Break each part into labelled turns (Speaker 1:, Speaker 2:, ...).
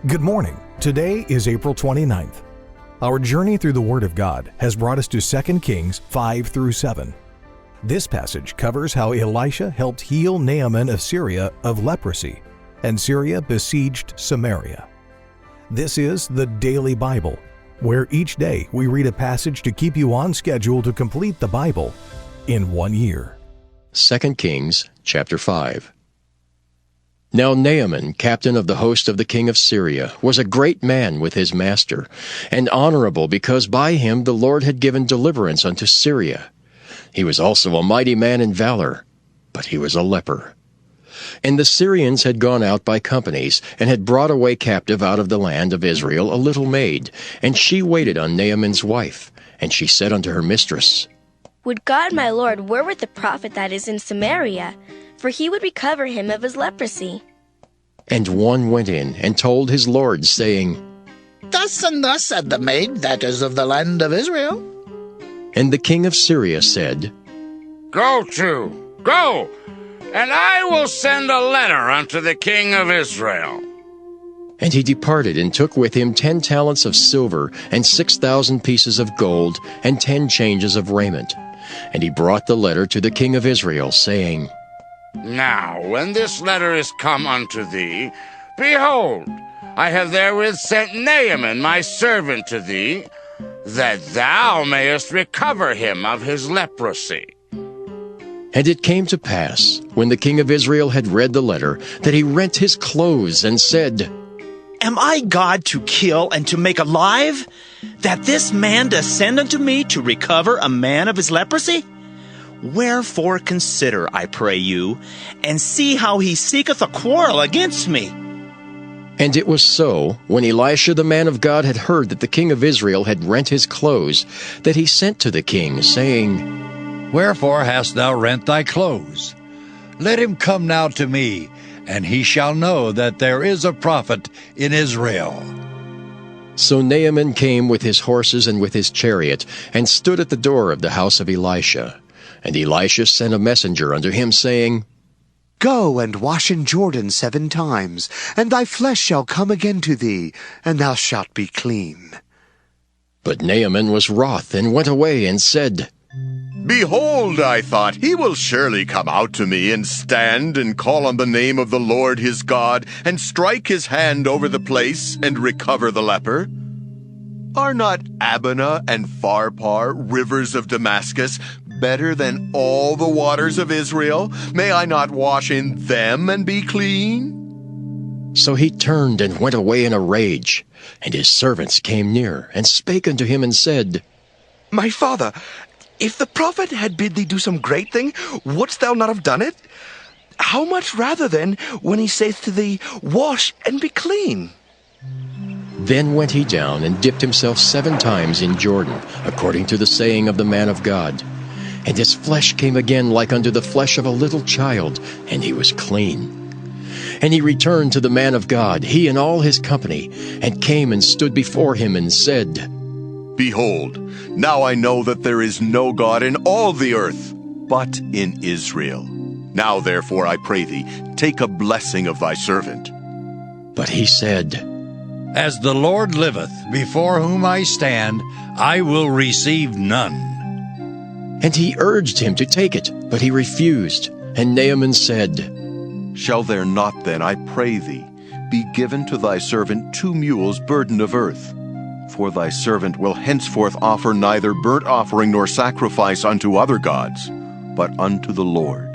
Speaker 1: Good morning. Today is April 29th. Our journey through the Word of God has brought us to 2 Kings 5 through 7. This passage covers how Elisha helped heal Naaman of Syria of leprosy, and Syria besieged Samaria. This is the Daily Bible, where each day we read a passage to keep you on schedule to complete the Bible in 1 year.
Speaker 2: 2 Kings chapter 5. Now Naaman, captain of the host of the king of Syria, was a great man with his master, and honorable because by him the Lord had given deliverance unto Syria. He was also a mighty man in valor, but he was a leper. And the Syrians had gone out by companies, and had brought away captive out of the land of Israel a little maid, and she waited on Naaman's wife. And she said unto her mistress,
Speaker 3: Would God my Lord were with the prophet that is in Samaria, for he would recover him of his leprosy.
Speaker 2: And one went in and told his lord, saying,
Speaker 4: Thus and thus said the maid that is of the land of Israel.
Speaker 2: And the king of Syria said,
Speaker 5: Go, and I will send a letter unto the king of Israel.
Speaker 2: And he departed and took with him 10 talents of silver, and 6,000 pieces of gold, and 10 changes of raiment. And he brought the letter to the king of Israel, saying,
Speaker 5: Now, when this letter is come unto thee, behold, I have therewith sent Naaman my servant to thee, that thou mayest recover him of his leprosy.
Speaker 2: And it came to pass, when the king of Israel had read the letter, that he rent his clothes, and said,
Speaker 6: Am I God to kill and to make alive, that this man does send unto me to recover a man of his leprosy? Wherefore consider, I pray you, and see how he seeketh a quarrel against me.
Speaker 2: And it was so, when Elisha the man of God had heard that the king of Israel had rent his clothes, that he sent to the king, saying,
Speaker 7: Wherefore hast thou rent thy clothes? Let him come now to me, and he shall know that there is a prophet in Israel.
Speaker 2: So Naaman came with his horses and with his chariot, and stood at the door of the house of Elisha. And Elisha sent a messenger unto him, saying,
Speaker 8: Go and wash in Jordan 7 times, and thy flesh shall come again to thee, and thou shalt be clean.
Speaker 2: But Naaman was wroth, and went away, and said,
Speaker 9: Behold, I thought, he will surely come out to me, and stand, and call on the name of the Lord his God, and strike his hand over the place, and recover the leper. Are not Abana and Pharpar, rivers of Damascus, better than all the waters of Israel? May I not wash in them and be clean?
Speaker 2: So he turned and went away in a rage. And his servants came near, and spake unto him, and said,
Speaker 10: My father, if the prophet had bid thee do some great thing, wouldst thou not have done it? How much rather then, when he saith to thee, Wash and be clean?
Speaker 2: Then went he down, and dipped himself 7 times in Jordan, according to the saying of the man of God. And his flesh came again like unto the flesh of a little child, and he was clean. And he returned to the man of God, he and all his company, and came and stood before him, and said,
Speaker 9: Behold, now I know that there is no God in all the earth, but in Israel. Now therefore, I pray thee, take a blessing of thy servant.
Speaker 2: But he said,
Speaker 7: As the Lord liveth, before whom I stand, I will receive none.
Speaker 2: And he urged him to take it, but he refused. And Naaman said,
Speaker 9: Shall there not then, I pray thee, be given to thy servant 2 mules burden of earth? For thy servant will henceforth offer neither burnt offering nor sacrifice unto other gods, but unto the Lord.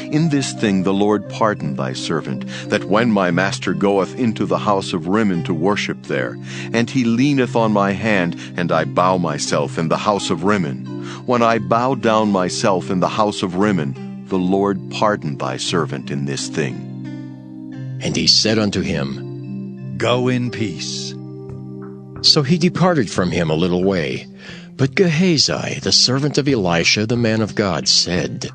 Speaker 9: In this thing the Lord pardon thy servant, that when my master goeth into the house of Rimmon to worship there, and he leaneth on my hand, and I bow myself in the house of Rimmon, when I bow down myself in the house of Rimmon, the Lord pardon thy servant in this thing.
Speaker 2: And he said unto him,
Speaker 7: Go in peace.
Speaker 2: So he departed from him a little way. But Gehazi, the servant of Elisha the man of God, said,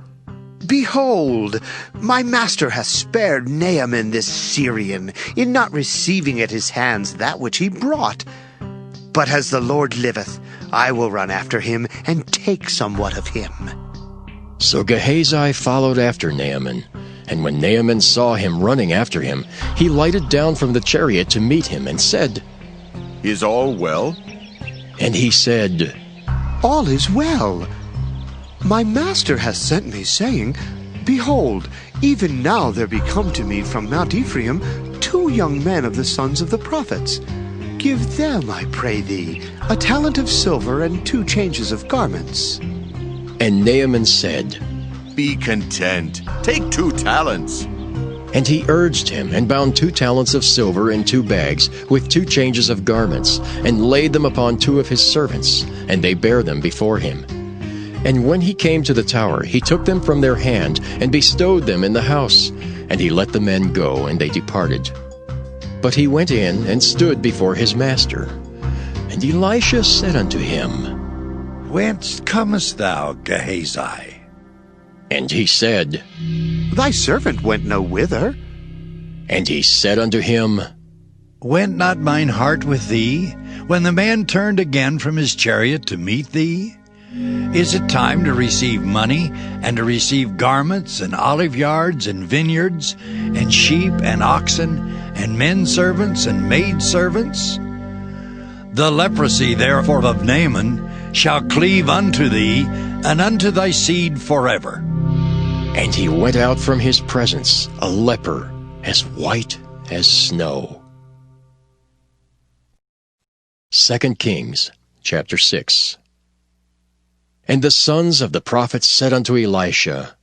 Speaker 8: Behold, my master hath spared Naaman this Syrian, in not receiving at his hands that which he brought. But as the Lord liveth, I will run after him, and take somewhat of him.
Speaker 2: So Gehazi followed after Naaman, And when Naaman saw him running after him, he lighted down from the chariot to meet him and said,
Speaker 9: Is all well?
Speaker 2: And he said,
Speaker 8: All is well. My master has sent me, saying, Behold, even now there be come to me from Mount Ephraim 2 young men of the sons of the prophets. Give them, I pray thee, a talent of silver and 2 changes of garments.
Speaker 2: And Naaman said,
Speaker 9: Be content. Take 2 talents.
Speaker 2: And he urged him, and bound 2 talents of silver in 2 bags, with 2 changes of garments, and laid them upon 2 of his servants, and they bare them before him. And when he came to the tower, he took them from their hand, and bestowed them in the house. And he let the men go, and they departed. But he went in, and stood before his master. And Elisha said unto him,
Speaker 7: Whence comest thou, Gehazi?
Speaker 2: And he said,
Speaker 8: Thy servant went no whither.
Speaker 2: And he said unto him,
Speaker 7: Went not mine heart with thee, when the man turned again from his chariot to meet thee? Is it time to receive money, and to receive garments, and olive yards, and vineyards, and sheep, and oxen, and men servants, and maid servants? The leprosy therefore of Naaman shall cleave unto thee, and unto thy seed forever.
Speaker 2: And he went out from his presence, a leper, as white as snow. 2 Kings, chapter 6. And the sons of the prophets said unto Elisha,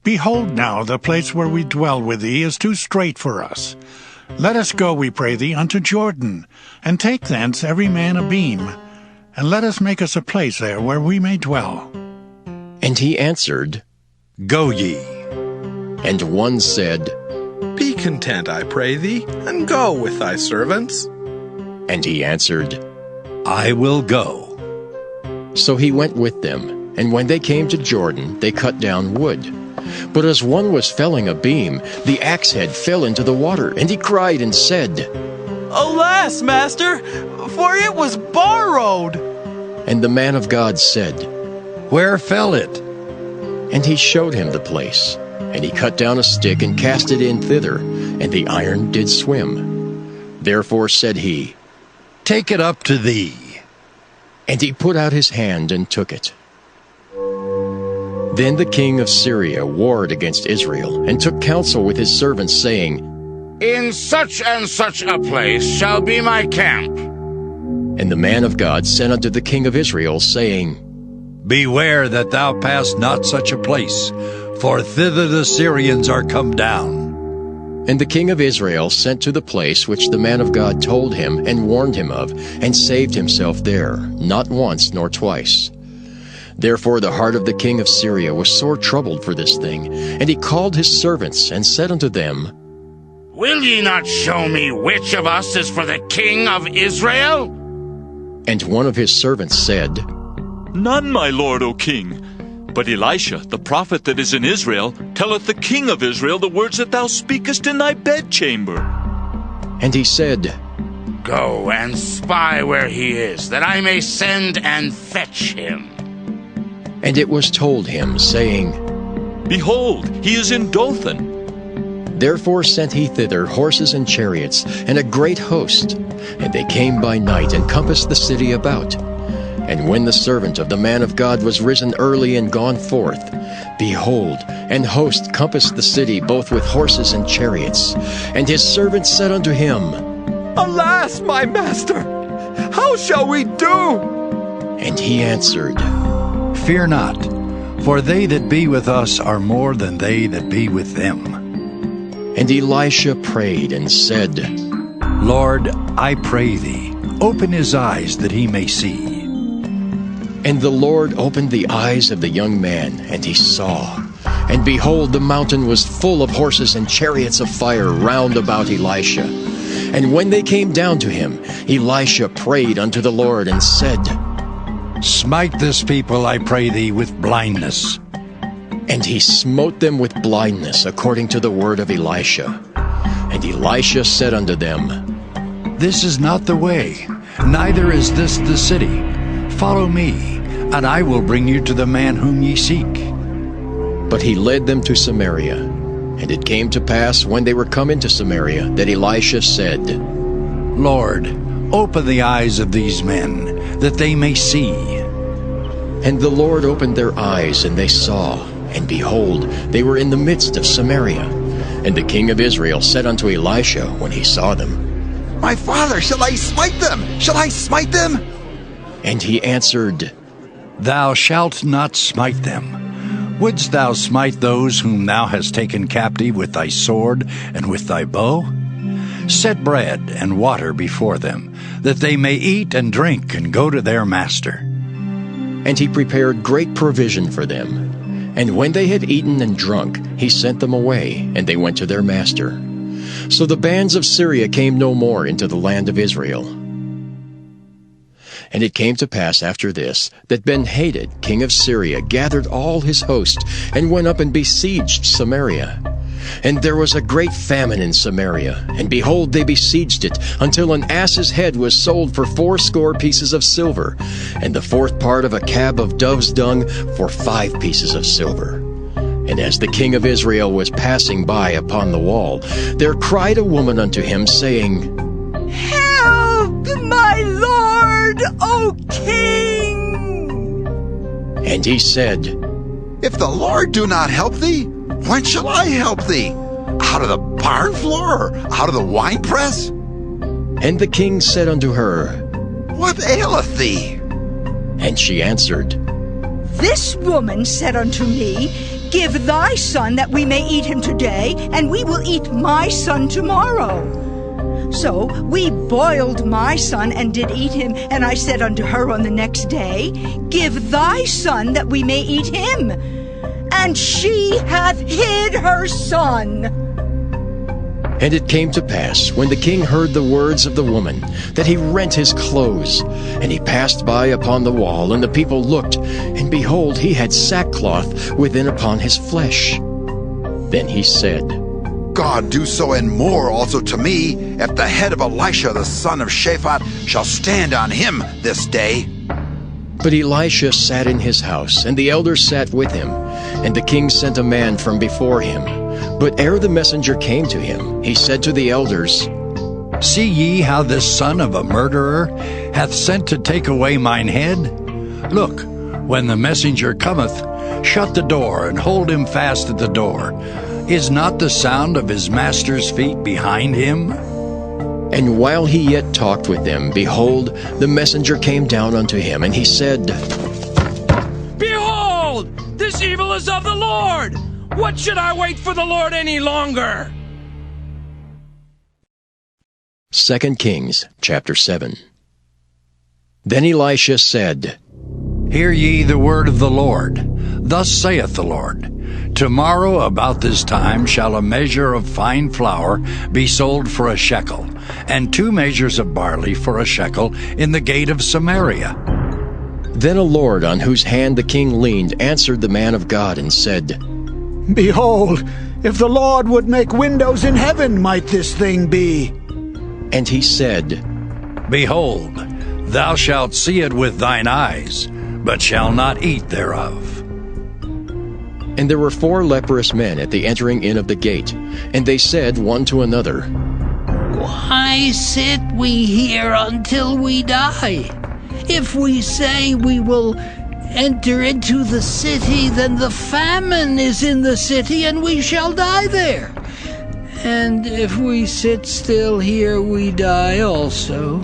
Speaker 11: Behold now, the place where we dwell with thee is too strait for us. Let us go, we pray thee, unto Jordan, and take thence every man a beam, and let us make us a place there where we may dwell.
Speaker 2: And he answered,
Speaker 7: Go ye.
Speaker 2: And one said,
Speaker 10: Be content, I pray thee, and go with thy servants.
Speaker 2: And he answered,
Speaker 7: I will go.
Speaker 2: So he went with them, and when they came to Jordan, they cut down wood. But as one was felling a beam, the axe head fell into the water, and he cried and said,
Speaker 12: Alas, master, for it was borrowed.
Speaker 2: And the man of God said,
Speaker 7: Where fell it?
Speaker 2: And he showed him the place. And he cut down a stick and cast it in thither, and the iron did swim. Therefore said he,
Speaker 7: Take it up to thee.
Speaker 2: And he put out his hand and took it. Then the king of Syria warred against Israel, and took counsel with his servants, saying,
Speaker 5: In such and such a place shall be my camp.
Speaker 2: And the man of God sent unto the king of Israel, saying,
Speaker 7: Beware that thou pass not such a place, for thither the Syrians are come down.
Speaker 2: And the king of Israel sent to the place which the man of God told him and warned him of, and saved himself there, not once nor twice. Therefore the heart of the king of Syria was sore troubled for this thing, and he called his servants, and said unto them,
Speaker 5: Will ye not show me which of us is for the king of Israel?
Speaker 2: And one of his servants said,
Speaker 13: None, my lord, O king. But Elisha, the prophet that is in Israel, telleth the king of Israel the words that thou speakest in thy bedchamber.
Speaker 2: And he said,
Speaker 5: Go and spy where he is, that I may send and fetch him.
Speaker 2: And it was told him, saying,
Speaker 13: Behold, he is in Dothan.
Speaker 2: Therefore sent he thither horses and chariots, and a great host. And they came by night, and compassed the city about. And when the servant of the man of God was risen early and gone forth, behold, an host compassed the city both with horses and chariots. And his servant said unto him,
Speaker 10: Alas, my master, how shall we do?
Speaker 2: And he answered,
Speaker 7: Fear not, for they that be with us are more than they that be with them.
Speaker 2: And Elisha prayed and said,
Speaker 7: Lord, I pray thee, open his eyes that he may see.
Speaker 2: And the Lord opened the eyes of the young man, and he saw. And behold, the mountain was full of horses and chariots of fire round about Elisha. And when they came down to him, Elisha prayed unto the Lord, and said,
Speaker 7: Smite this people, I pray thee, with blindness.
Speaker 2: And he smote them with blindness, according to the word of Elisha. And Elisha said unto them,
Speaker 7: This is not the way, neither is this the city. Follow me, and I will bring you to the man whom ye seek.
Speaker 2: But he led them to Samaria. And it came to pass, when they were come into Samaria, that Elisha said,
Speaker 7: Lord, open the eyes of these men, that they may see.
Speaker 2: And the Lord opened their eyes, and they saw. And behold, they were in the midst of Samaria. And the king of Israel said unto Elisha, when he saw them,
Speaker 14: My father, shall I smite them? Shall I smite them?
Speaker 2: And he answered,
Speaker 7: Thou shalt not smite them. Wouldst thou smite those whom thou hast taken captive with thy sword and with thy bow? Set bread and water before them, that they may eat and drink and go to their master.
Speaker 2: And he prepared great provision for them. And when they had eaten and drunk, he sent them away, and they went to their master. So the bands of Syria came no more into the land of Israel. And it came to pass after this, that Ben-Hadad, king of Syria, gathered all his host, and went up and besieged Samaria. And there was a great famine in Samaria, and behold, they besieged it, until an ass's head was sold for 80 pieces of silver, and the 4th part of a cab of dove's dung for 5 pieces of silver. And as the king of Israel was passing by upon the wall, there cried a woman unto him, saying,
Speaker 15: Help, my lord, O king!
Speaker 2: And he said,
Speaker 14: If the Lord do not help thee, when shall I help thee? Out of the barn floor, or out of the winepress?
Speaker 2: And the king said unto her,
Speaker 14: What aileth thee?
Speaker 2: And she answered,
Speaker 15: This woman said unto me, Give thy son that we may eat him today, and we will eat my son tomorrow. So we boiled my son and did eat him, and I said unto her on the next day, Give thy son that we may eat him. And she hath hid her son.
Speaker 2: And it came to pass, when the king heard the words of the woman, that he rent his clothes. And he passed by upon the wall, and the people looked, and behold, he had sackcloth within upon his flesh. Then he said,
Speaker 14: God do so and more also to me, if the head of Elisha the son of Shaphat shall stand on him this day.
Speaker 2: But Elisha sat in his house, and the elders sat with him. And the king sent a man from before him. But ere the messenger came to him, he said to the elders,
Speaker 7: See ye how this son of a murderer hath sent to take away mine head? Look, when the messenger cometh, shut the door, and hold him fast at the door. Is not the sound of his master's feet behind him?
Speaker 2: And while he yet talked with them, behold, the messenger came down unto him, and he said,
Speaker 16: Behold, this evil is of the Lord. What should I wait for the Lord any longer?
Speaker 2: 2 Kings chapter 7. Then Elisha said,
Speaker 7: Hear ye the word of the Lord. Thus saith the Lord, Tomorrow about this time shall a measure of fine flour be sold for a shekel, and 2 measures of barley for a shekel in the gate of Samaria.
Speaker 2: Then a lord on whose hand the king leaned answered the man of God and said,
Speaker 17: Behold, if the Lord would make windows in heaven, might this thing be?
Speaker 2: And he said,
Speaker 7: Behold, thou shalt see it with thine eyes, but shall not eat thereof.
Speaker 2: And there were 4 leprous men at the entering in of the gate, and they said one to another,
Speaker 18: Why sit we here until we die? If we say we will enter into the city, then the famine is in the city, and we shall die there. And if we sit still here, we die also.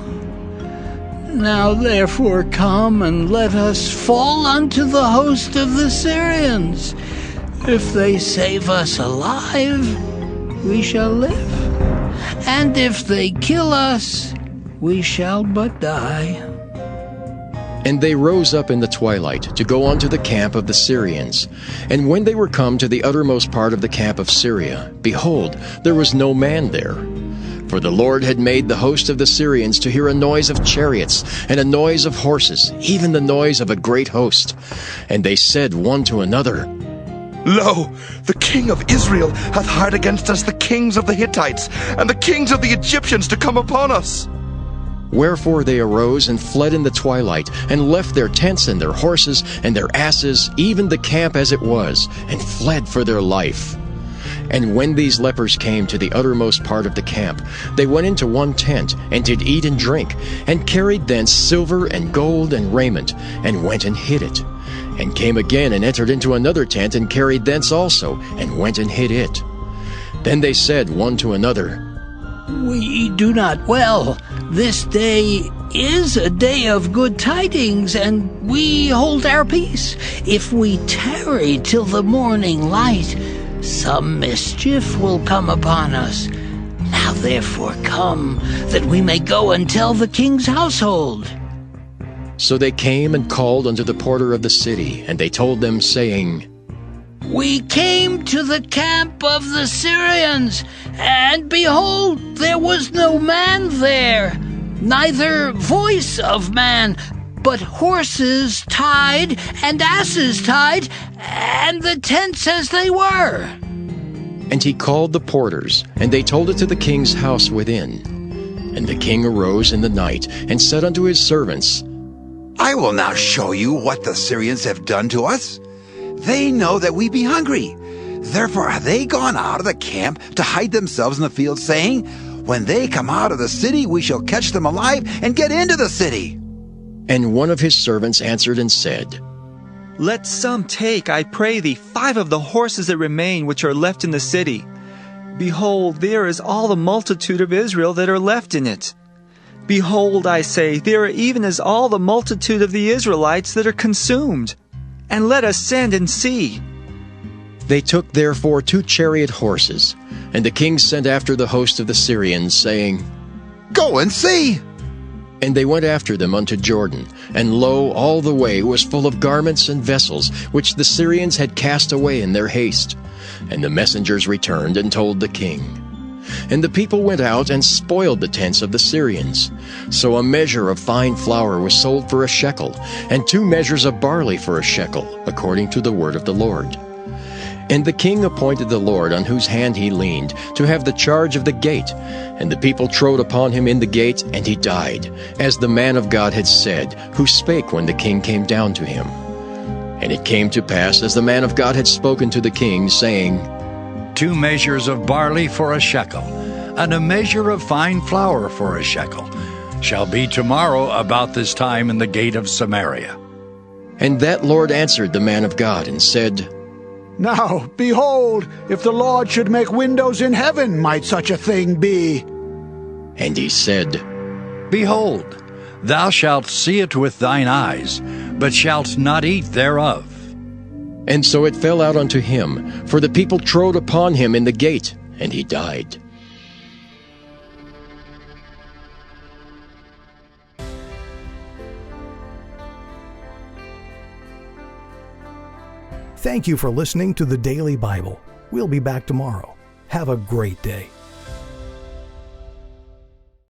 Speaker 18: Now therefore come, and let us fall unto the host of the Syrians. If they save us alive, we shall live. And if they kill us, we shall but die.
Speaker 2: And they rose up in the twilight to go unto the camp of the Syrians. And when they were come to the uttermost part of the camp of Syria, behold, there was no man there. For the Lord had made the host of the Syrians to hear a noise of chariots, and a noise of horses, even the noise of a great host. And they said one to another,
Speaker 10: Lo, the king of Israel hath hired against us the kings of the Hittites, and the kings of the Egyptians to come upon us.
Speaker 2: Wherefore they arose and fled in the twilight, and left their tents and their horses and their asses, even the camp as it was, and fled for their life. And when these lepers came to the uttermost part of the camp, they went into one tent, and did eat and drink, and carried thence silver and gold and raiment, and went and hid it. And came again, and entered into another tent, and carried thence also, and went and hid it. Then they said one to another,
Speaker 18: We do not well. This day is a day of good tidings, and we hold our peace. If we tarry till the morning light, some mischief will come upon us. Now therefore come, that we may go and tell the king's household.
Speaker 2: So they came and called unto the porter of the city, and they told them, saying,
Speaker 18: We came to the camp of the Syrians, and behold, there was no man there, neither voice of man, but horses tied and asses tied, and the tents as they were.
Speaker 2: And he called the porters, and they told it to the king's house within. And the king arose in the night, and said unto his servants,
Speaker 14: I will now show you what the Syrians have done to us. They know that we be hungry. Therefore have they gone out of the camp to hide themselves in the field, saying, When they come out of the city, we shall catch them alive and get into the city.
Speaker 2: And one of his servants answered and said,
Speaker 12: Let some take, I pray thee, 5 of the horses that remain which are left in the city. Behold, there is all the multitude of Israel that are left in it. Behold, I say, there are even as all the multitude of the Israelites that are consumed. And let us send and see.
Speaker 2: They took therefore 2 chariot horses, and the king sent after the host of the Syrians, saying,
Speaker 14: Go and see.
Speaker 2: And they went after them unto Jordan, and lo, all the way was full of garments and vessels, which the Syrians had cast away in their haste. And the messengers returned and told the king. And the people went out and spoiled the tents of the Syrians. So a measure of fine flour was sold for a shekel, and 2 measures of barley for a shekel, according to the word of the Lord. And the king appointed the Lord, on whose hand he leaned, to have the charge of the gate. And the people trode upon him in the gate, and he died, as the man of God had said, who spake when the king came down to him. And it came to pass, as the man of God had spoken to the king, saying,
Speaker 7: 2 measures of barley for a shekel, and a measure of fine flour for a shekel, shall be tomorrow about this time in the gate of Samaria.
Speaker 2: And that Lord answered the man of God, and said,
Speaker 17: Now, behold, if the Lord should make windows in heaven, might such a thing be?
Speaker 2: And he said,
Speaker 7: Behold, thou shalt see it with thine eyes, but shalt not eat thereof.
Speaker 2: And so it fell out unto him, for the people trode upon him in the gate, and he died.
Speaker 1: Thank you for listening to the Daily Bible. We'll be back tomorrow. Have a great day.